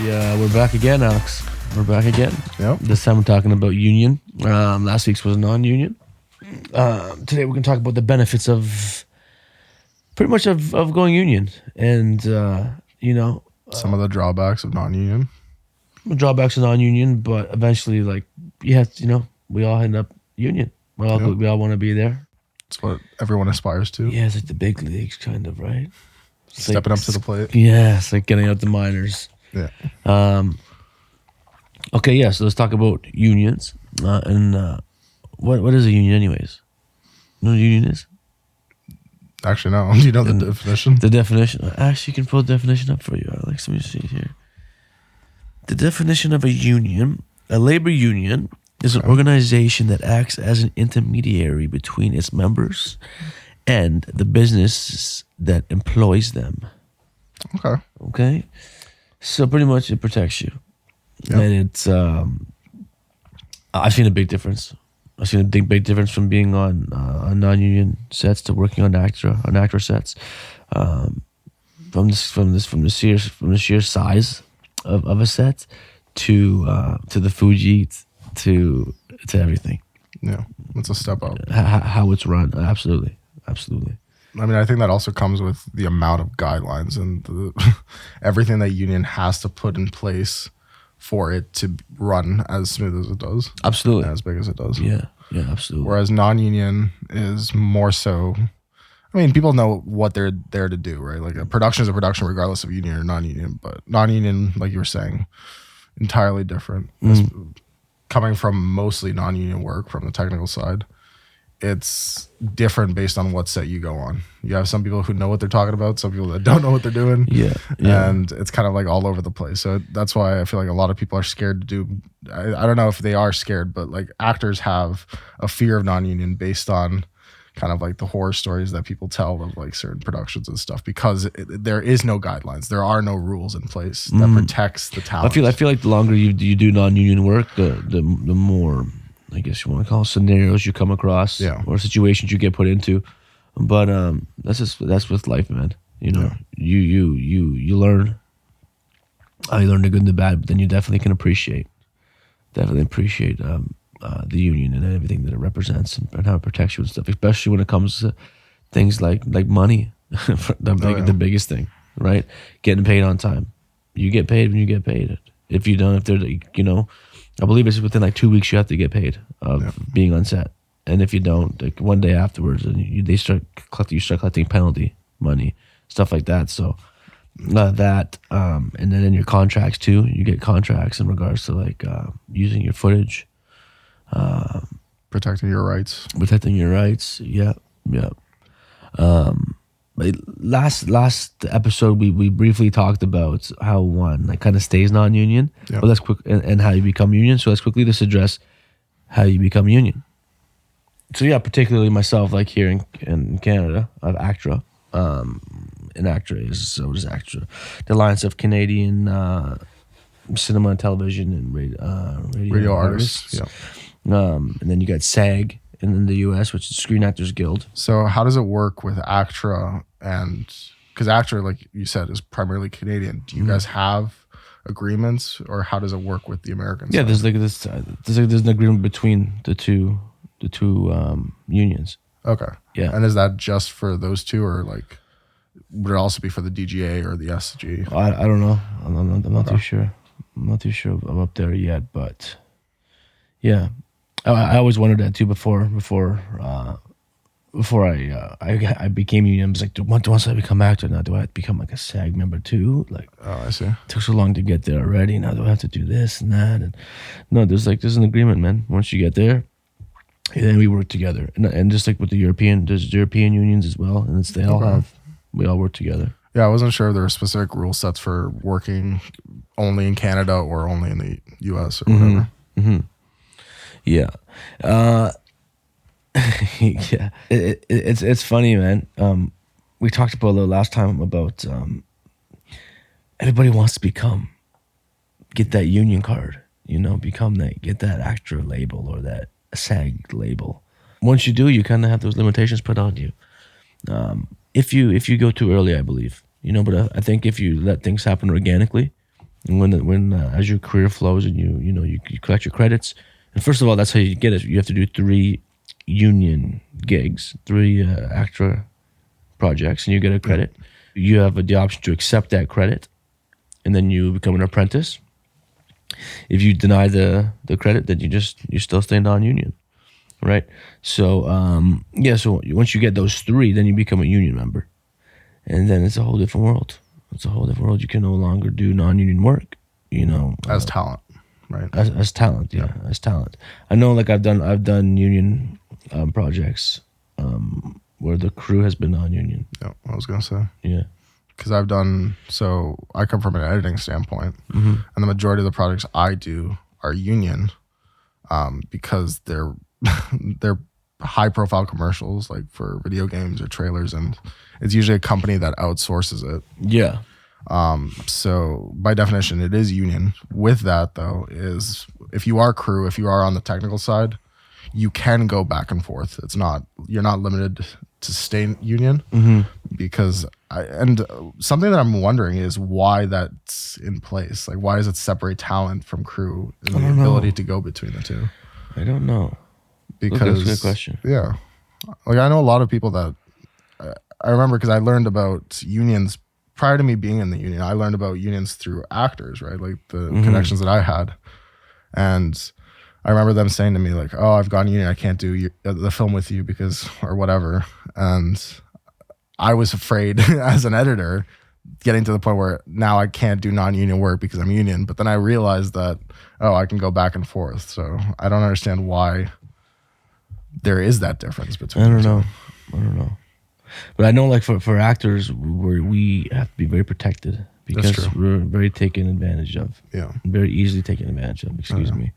We're back again, Alex. We're back again. Yep. This time we're talking about union. Last week's was non-union. Today we're going to talk about the benefits of pretty much of going union, and some of the drawbacks of non-union. Drawbacks of non-union, but eventually, like, you have to, we all end up union. We all want to be there. It's what everyone aspires to. Yeah, it's like the big leagues, kind of, right? It's Stepping like, up to the plate. Yeah, it's like getting out the minors. Yeah. Okay, yeah. So let's talk about unions. What is a union, anyways? You know what a union is? Actually, no. Do you know the definition? The definition. Actually, you can pull the definition up for you, Alex. Let me see it here. The definition of a union: a labor union is an organization that acts as an intermediary between its members and the business that employs them. Okay. Okay. So pretty much it protects you. Yep. And it's I've seen a big difference. I've seen a big difference from being on non-union sets to working on actor sets. From the sheer size of a set to the Fuji to everything. Yeah, it's a step up. How it's run, absolutely. I mean, I think that also comes with the amount of guidelines and everything that union has to put in place for it to run as smooth as it does. Absolutely. And as big as it does. Yeah, absolutely. Whereas non-union is more so, I mean, people know what they're there to do, right? Like a production is a production regardless of union or non-union, but non-union, like you were saying, entirely different. Coming from mostly non-union work from the technical side, it's different based on what set you go on. You have some people who know what they're talking about, some people that don't know what they're doing. Yeah. And it's kind of like all over the place. So that's why I feel like a lot of people are scared to do, I don't know if they are scared, but like actors have a fear of non-union based on kind of like the horror stories that people tell of like certain productions and stuff, because there is no guidelines. There are no rules in place that protects the talent. I feel like the longer you do non-union work, the more, I guess you want to call it, scenarios you come across, or situations you get put into. But that's with life, man. You learn. You learn the good and the bad, but then you definitely can appreciate the union and everything that it represents and how it protects you and stuff. Especially when it comes to things like money, the biggest thing, right? Getting paid on time. You get paid when you get paid. If you don't, I believe it's within like 2 weeks you have to get paid of being on set, and if you don't, like one day afterwards, and you start collecting penalty money, stuff like that. So and then in your contracts too, you get contracts in regards to like using your footage, protecting your rights. Yeah. Last episode we briefly talked about how one like kind of stays non-union, but let's quick and how you become union. So let's quickly just address how you become union. So yeah, particularly myself, like here in Canada, I have ACTRA. And ACTRA is ACTRA, the Alliance of Canadian Cinema and Television and Radio Artists. Yeah. And then you got SAG in the U.S., which is Screen Actors Guild. So how does it work with ACTRA? And because ACTRA, like you said, is primarily Canadian. Do you guys have agreements, or how does it work with the Americans? Yeah, there's an agreement between the two unions. Okay. Yeah. And is that just for those two, or like would it also be for the DGA or the SG? I don't know. I'm not too sure. I'm not too sure I'm up there yet, but yeah. I always wondered that too before I became union. I was like, once I become actor, now do I have to become like a SAG member too? Like, I see. It took so long to get there already. Now do I have to do this and that? And no, there's an agreement, man. Once you get there, then we work together. And just like with there's European unions as well, and we all work together. Yeah, I wasn't sure if there were specific rule sets for working only in Canada or only in the US or whatever. Mm-hmm. Yeah. Yeah. It's funny, man. We talked about a little last time about everybody wants to get that union card, get that ACTRA label or that SAG label. Once you do, you kind of have those limitations put on you. If you go too early, I believe, but I think if you let things happen organically, And when as your career flows and you collect your credits, and first of all, that's how you get it. You have to do 3 union gigs, 3 actor projects, and you get a credit. You have the option to accept that credit, and then you become an apprentice. If you deny the credit, then you still stay non-union, right? So so once you get those 3, then you become a union member, and then it's a whole different world. It's a whole different world. You can no longer do non-union work, as talent, right? As talent, as talent. I know, like I've done union projects where the crew has been non-union. Yeah, I was gonna say. Yeah, because I come from an editing standpoint, and the majority of the projects I do are union, because they're they're high profile commercials, like for video games or trailers, and it's usually a company that outsources it. Yeah. So by definition, it is union. With that though, is if you are crew, if you are on the technical side, you can go back and forth. You're not limited to stay union, because something that I'm wondering is why that's in place. Like, why does it separate talent from crew and the ability to go between the two? I don't know. Because that's a good question. Yeah, like I know a lot of people that I remember, because I learned about unions prior to me being in the union. I learned about unions through actors, right? Like the connections that I had, and I remember them saying to me like, "Oh, I've gone union. I can't do the film with you because or whatever." And I was afraid as an editor, getting to the point where now I can't do non-union work because I'm union. But then I realized that, I can go back and forth. So I don't understand why there is that difference between. I don't know. But I know, like for actors, we have to be very protected because we're very taken advantage of. Yeah. Very easily taken advantage of. Excuse me.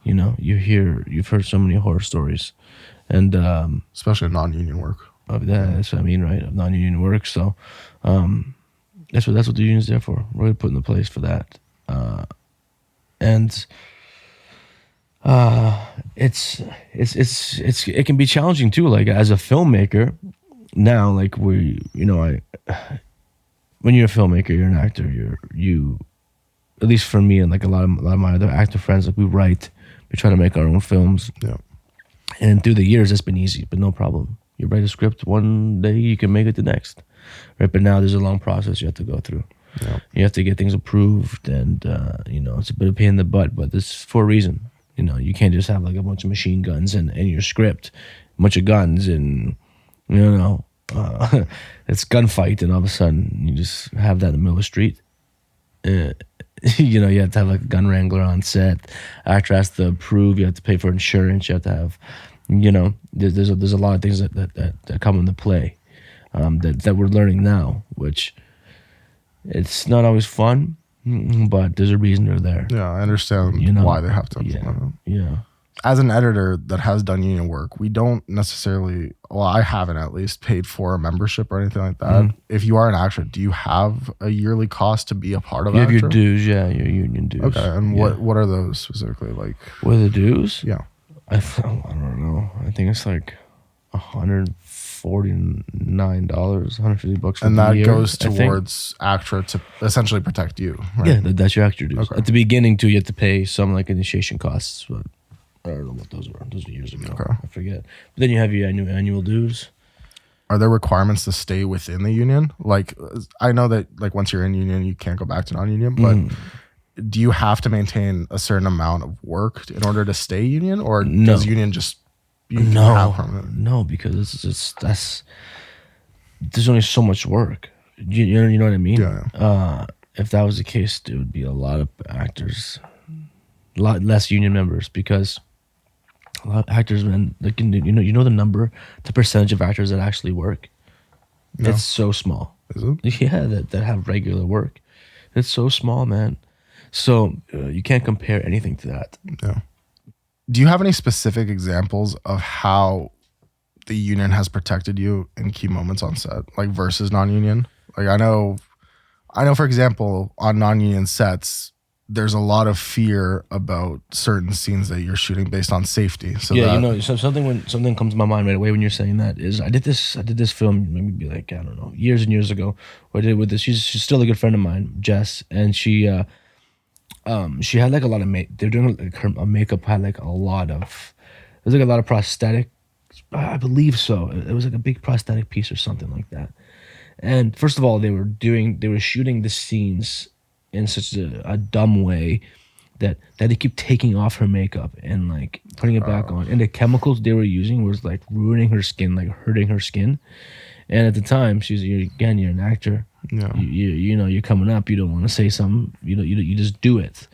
You've heard so many horror stories, and especially non-union work. That's what I mean, right? Of non-union work. So that's what the union's there for. We're really put in place for that, and it can be challenging too. Like as a filmmaker, now, like when you're a filmmaker, you're an actor. You, at least for me and like a lot of my other actor friends, like we try to make our own films. Yeah. And through the years, it's been easy, but no problem. You write a script one day, you can make it the next, right? But now there's a long process you have to go through. Yeah. You have to get things approved, and it's a bit of a pain in the butt, but this is for a reason. You can't just have like a bunch of machine guns and your script, a bunch of guns, and it's gunfight, and all of a sudden you just have that in the middle of the street. You have to have like a gun wrangler on set. Actor has to approve. You have to pay for insurance. You have to have, there's a lot of things that come into play that we're learning now, which it's not always fun, but there's a reason they're there. Yeah, I understand why they have to implement it. Yeah. As an editor that has done union work, we don't necessarily, I haven't at least paid for a membership or anything like that. If you are an actor, do you have a yearly cost to be a part of it? You have your dues, your union dues. Okay, and what are those specifically? Like, what are the dues? Yeah. I don't know. I think it's like $149, $150 for and the that year, goes towards actor to essentially protect you, right? Yeah, that's your actor dues. Okay. At the beginning, too, you have to pay some like initiation costs, but I don't know what those were. Those were years ago. Okay. I forget. But then you have your annual dues. Are there requirements to stay within the union? Like, I know that like once you're in union, you can't go back to non-union, but do you have to maintain a certain amount of work in order to stay union, or does union just No, because there's only so much work. You know what I mean? Yeah. If that was the case, there would be a lot of actors, a lot less union members, because a lot of actors, man, they can do, the percentage of actors that actually work. No. It's so small. Is it? Yeah, that have regular work. It's so small, man. So you can't compare anything to that. Yeah. Do you have any specific examples of how the union has protected you in key moments on set, like versus non-union? Like I know, for example, on non-union sets, there's a lot of fear about certain scenes that you're shooting based on safety. So so something comes to my mind right away when you're saying that is I did this film maybe like, I don't know, years and years ago. What I did with this, she's still a good friend of mine, Jess, and she She had like a lot of they're doing like her makeup had like a lot of, there's like a lot of prosthetic, I believe so. It was like a big prosthetic piece or something like that. And first of all, they were shooting the scenes in such a dumb way that they keep taking off her makeup and like putting it back on. And the chemicals they were using was like ruining her skin, like hurting her skin. And at the time, you're an actor. Yeah. You know, you're coming up. You don't want to say something. You just do it.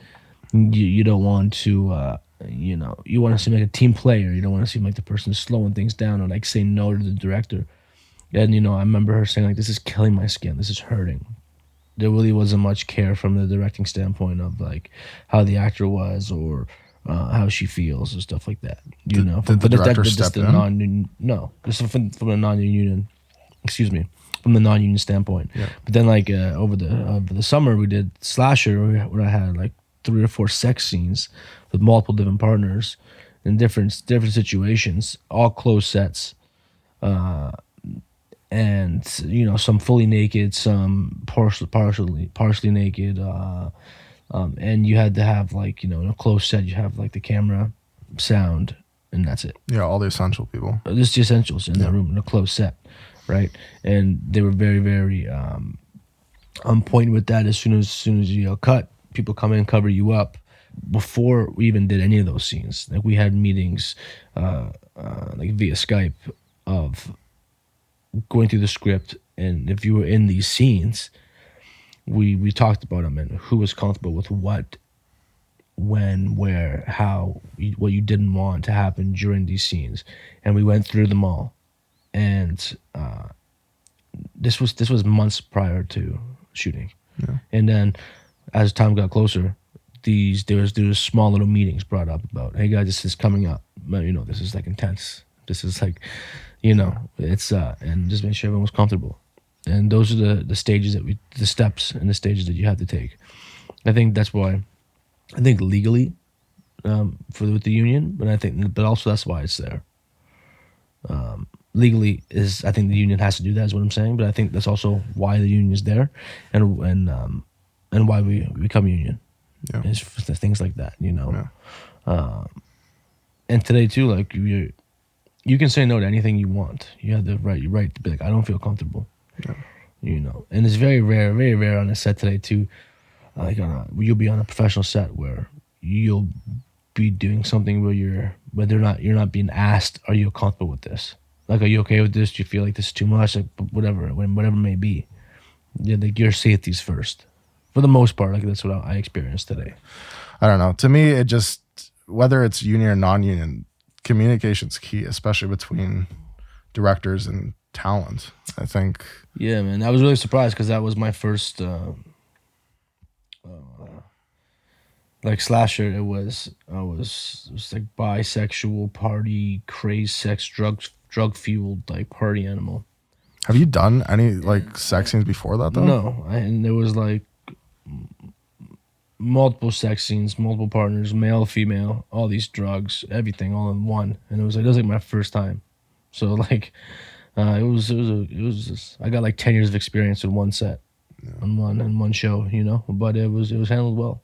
You don't want to. You know, you want to seem like a team player. You don't want to seem like the person slowing things down or like saying no to the director. And you know, I remember her saying like, "This is killing my skin. This is hurting." There really wasn't much care from the directing standpoint of like how the actor was or how she feels and stuff like that. You know, did the director step in? No, this is from a non-union. Excuse me, from the non-union standpoint. Yeah. But then like over the summer we did Slasher where I had like 3 or 4 sex scenes with multiple different partners in different situations, all closed sets. And you know, some fully naked, some partially naked, and you had to have like, you know, in a closed set you have like the camera, sound, and that's it. Yeah, all the essential people. Just the essentials in that room in a closed set, right? And they were very, very on point with that. As soon as you cut, people come in, cover you up. Before we even did any of those scenes, like we had meetings, like via Skype of going through the script, and if you were in these scenes, we talked about them and who was comfortable with what, when, where, how, what you didn't want to happen during these scenes, and we went through them all. And this was months prior to shooting, and then as time got closer, there was small little meetings brought up about, hey guys, this is coming up, you know, this is like intense, this is like, you know, it's and just make sure everyone was comfortable. And those are the stages the steps and the stages that you have to take. I think that's why, I think legally, with the union, but also that's why it's there. Legally I think the union has to do that, is what I'm saying. But I think that's also why the union is there, and why we become union. Yeah. It's things like that, you know. Yeah. And today too, like you can say no to anything you want. You have the right to be like, I don't feel comfortable. Yeah. You know, and it's very rare on a set today too. Like you'll be on a professional set where you'll be doing something where you're not being asked, are you comfortable with this? Like, are you okay with this? Do you feel like this is too much? Like, whatever it may be. Yeah, like your safety's first, for the most part. Like that's what I experienced today. I don't know. To me, it just, whether it's union or non-union, communication's key, especially between directors and talent, I think. Yeah, man. I was really surprised because that was my first like Slasher. It was like bisexual party, crazy sex, drug fueled like party animal. Have you done any like sex scenes before that though? No, and there was like multiple sex scenes, multiple partners, male, female, all these drugs, everything all in one, and it was like my first time. So like, it was just, I got like 10 years of experience in one set, on one show, you know. But it was handled well.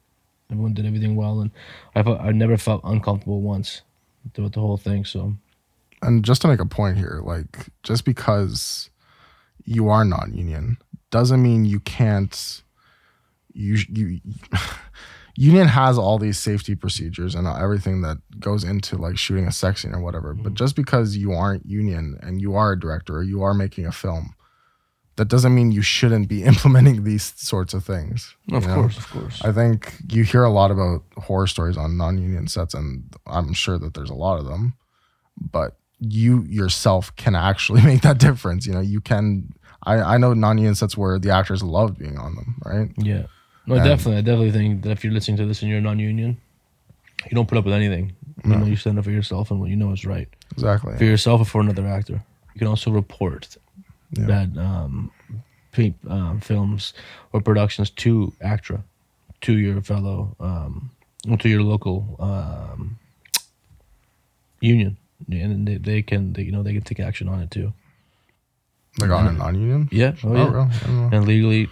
Everyone did everything well, and I never felt uncomfortable once with the whole thing. So, and just to make a point here, like just because you are non-union doesn't mean you can't. Union has all these safety procedures and everything that goes into like shooting a sex scene or whatever. But just because you aren't union and you are a director or you are making a film, that doesn't mean you shouldn't be implementing these sorts of things. Of course. I think you hear a lot about horror stories on non-union sets, and I'm sure that there's a lot of them. But you yourself can actually make that difference. You know, you can. I know non-union sets where the actors loved being on them, right? Yeah. No, definitely. I definitely think that if you're listening to this and you're non-union, you don't put up with anything. You know, you stand up for yourself and what you know is right. Exactly. For yourself or for another actor. You can also report bad films or productions to ACTRA, to your fellow, to your local union, and they can take action on it too. Like on a non-union? Yeah. Oh, yeah. And legally,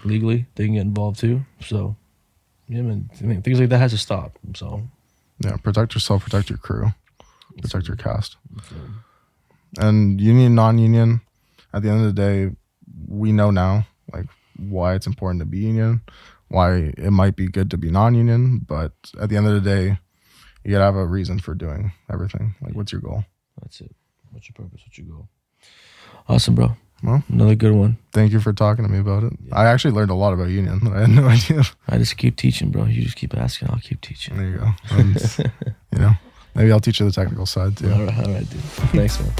they can get involved too. So, Yeah, man. I mean, things like that has to stop. So yeah, protect yourself, protect your crew, protect your cast. And union, non-union, at the end of the day, we know now like why it's important to be union, why it might be good to be non-union, but at the end of the day, you gotta have a reason for doing everything. Like, what's your goal? That's it. What's your purpose? What's your goal? Awesome, bro. Well, another good one. Thank you for talking to me about it. Yeah. I actually learned a lot about union. I had no idea. I just keep teaching, bro. You just keep asking. I'll keep teaching. There you go. And, maybe I'll teach you the technical side too. All right, dude. Thanks, man.